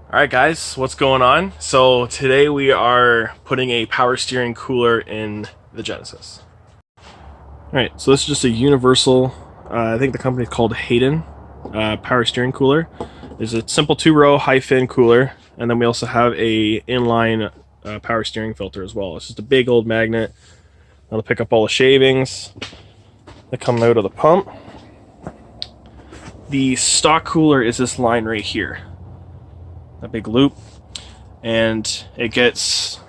Alright guys, what's going on? So today we are putting a power steering cooler in the Genesis. Alright, so this is just a universal, I think the company is called Hayden, power steering cooler. It's a simple 2-row high fin cooler, and then we also have a inline power steering filter as well. It's just a big old magnet that'll pick up all the shavings that come out of the pump. The stock cooler is this line right here. A big loop, and it gets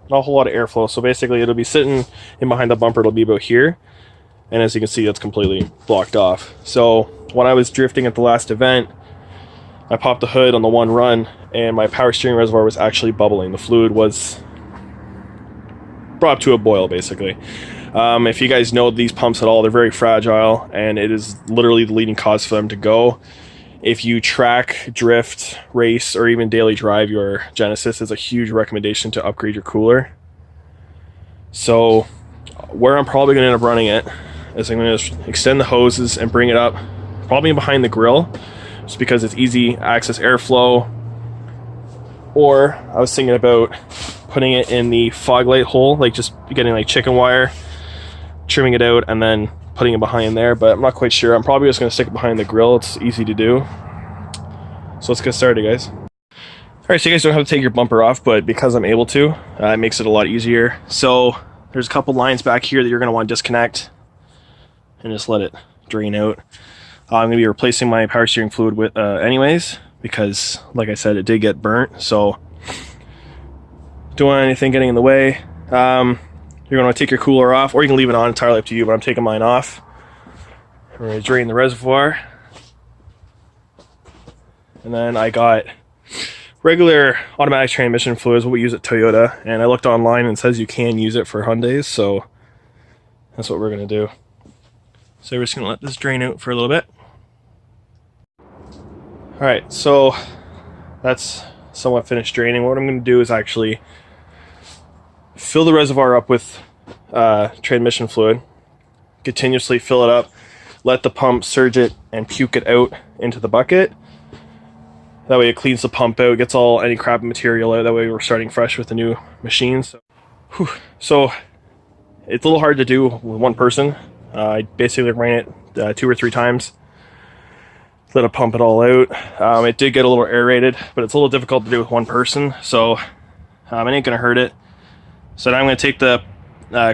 not a whole lot of airflow, so basically it'll be sitting in behind the bumper. It'll be about here, and as you can see, it's completely blocked off. So when I was drifting at the last event, I popped the hood on the one run and my power steering reservoir was actually bubbling. The fluid was brought up to a boil basically. If you guys know these pumps at all, they're very fragile, and it is literally the leading cause for them to go. If you track, drift, race, or even daily drive your Genesis, it's a huge recommendation to upgrade your cooler. So where I'm probably going to end up running it is I'm going to extend the hoses and bring it up probably behind the grill, just because it's easy access airflow. Or I was thinking about putting it in the fog light hole, like just getting like chicken wire, trimming it out, and then putting it behind there, but I'm not quite sure. I'm probably just going to stick it behind the grill. It's easy to do. So let's get started, guys. Alright, so you guys don't have to take your bumper off, but because I'm able to, it makes it a lot easier. So there's a couple lines back here that you're going to want to disconnect and just let it drain out. I'm going to be replacing my power steering fluid with anyways, because like I said, it did get burnt, so don't want anything getting in the way. You're going to take your cooler off, or you can leave it on, entirely up to you, but I'm taking mine off. We're going to drain the reservoir. And then I got regular automatic transmission fluids, what we use at Toyota, and I looked online and it says you can use it for Hyundais, so that's what we're going to do. So we're just going to let this drain out for a little bit. Alright, so that's somewhat finished draining. What I'm going to do is actually fill the reservoir up with transmission fluid, continuously fill it up, let the pump surge it and puke it out into the bucket. That way it cleans the pump out, gets all any crap material out. That way we're starting fresh with the new machine. So it's a little hard to do with one person. I basically ran it 2 or 3 times, let it pump it all out. It did get a little aerated, but it's a little difficult to do with one person, so it ain't gonna hurt it. So now I'm going to take the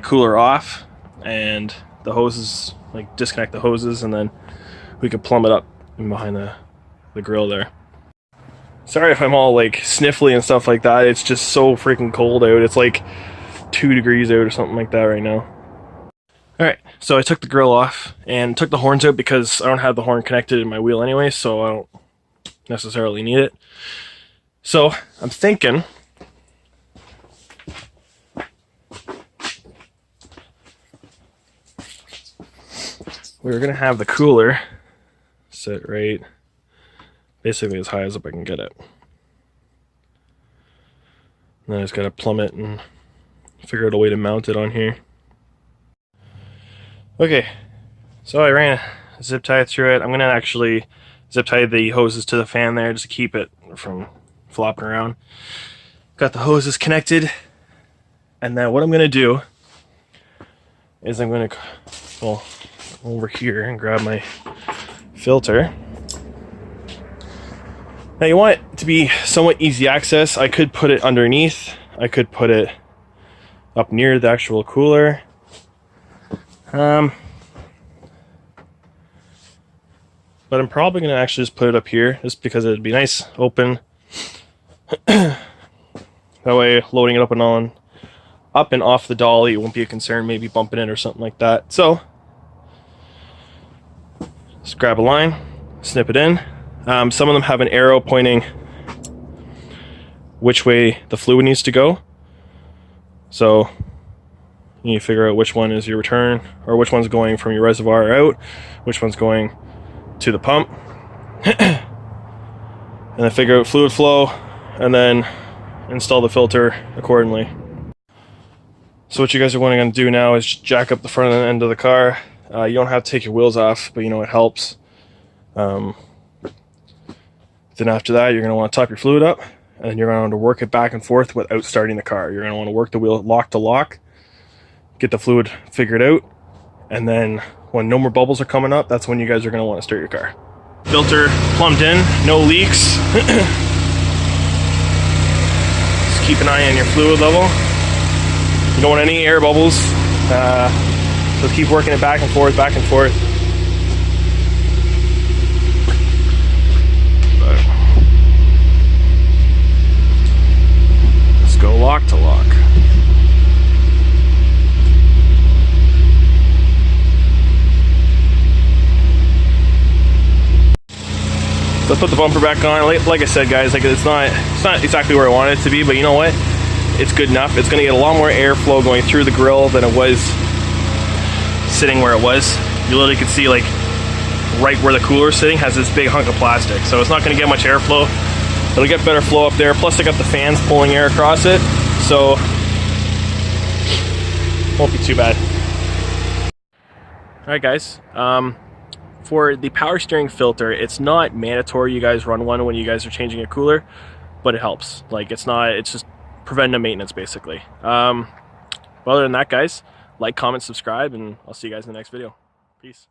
cooler off and the hoses, like disconnect the hoses, and then we can plumb it up in behind the grill there. Sorry if I'm all like sniffly and stuff like that. It's just so freaking cold out. It's like 2 degrees out or something like that right now. Alright, so I took the grill off and took the horns out because I don't have the horn connected in my wheel anyway, so I don't necessarily need it. So I'm thinking we're going to have the cooler sit right basically as high as up I can get it. And then I just got to plumb it and figure out a way to mount it on here. Okay, so I ran a zip tie through it. I'm going to actually zip tie the hoses to the fan there just to keep it from flopping around. Got the hoses connected, and then what I'm going to do is I'm going to, well, over here and grab my filter. Now you want it to be somewhat easy access. I could put it underneath, I could put it up near the actual cooler. But I'm probably going to actually just put it up here just because it'd be nice, open. That way loading it up and off the dolly, it won't be a concern, maybe bumping it or something like that. So just grab a line, snip it in. Some of them have an arrow pointing which way the fluid needs to go. So you need to figure out which one is your return, or which one's going from your reservoir out, which one's going to the pump. And then figure out fluid flow, and then install the filter accordingly. So what you guys are going to do now is jack up the front end of the car. You don't have to take your wheels off, but you know it helps. Then after that, you're going to want to top your fluid up, and you're going to want to work it back and forth without starting the car. You're going to want to work the wheel lock to lock, get the fluid figured out, and then when no more bubbles are coming up, that's when you guys are going to want to start your car. Filter plumbed in, no leaks. Just keep an eye on your fluid level. You don't want any air bubbles, so keep working it back and forth, back and forth. Let's go lock to lock. So let's put the bumper back on. Like I said, guys, like it's not exactly where I want it to be, but you know what? It's good enough. It's going to get a lot more airflow going through the grill than it was sitting where it was. You literally could see like right where the cooler is sitting has this big hunk of plastic, so it's not going to get much airflow. It'll get better flow up there. Plus, I got the fans pulling air across it, so won't be too bad. All right, guys. For the power steering filter, it's not mandatory you guys run one when you guys are changing a cooler, but it helps. Like it's just preventive maintenance basically. But other than that, guys, like, comment, subscribe, and I'll see you guys in the next video. Peace.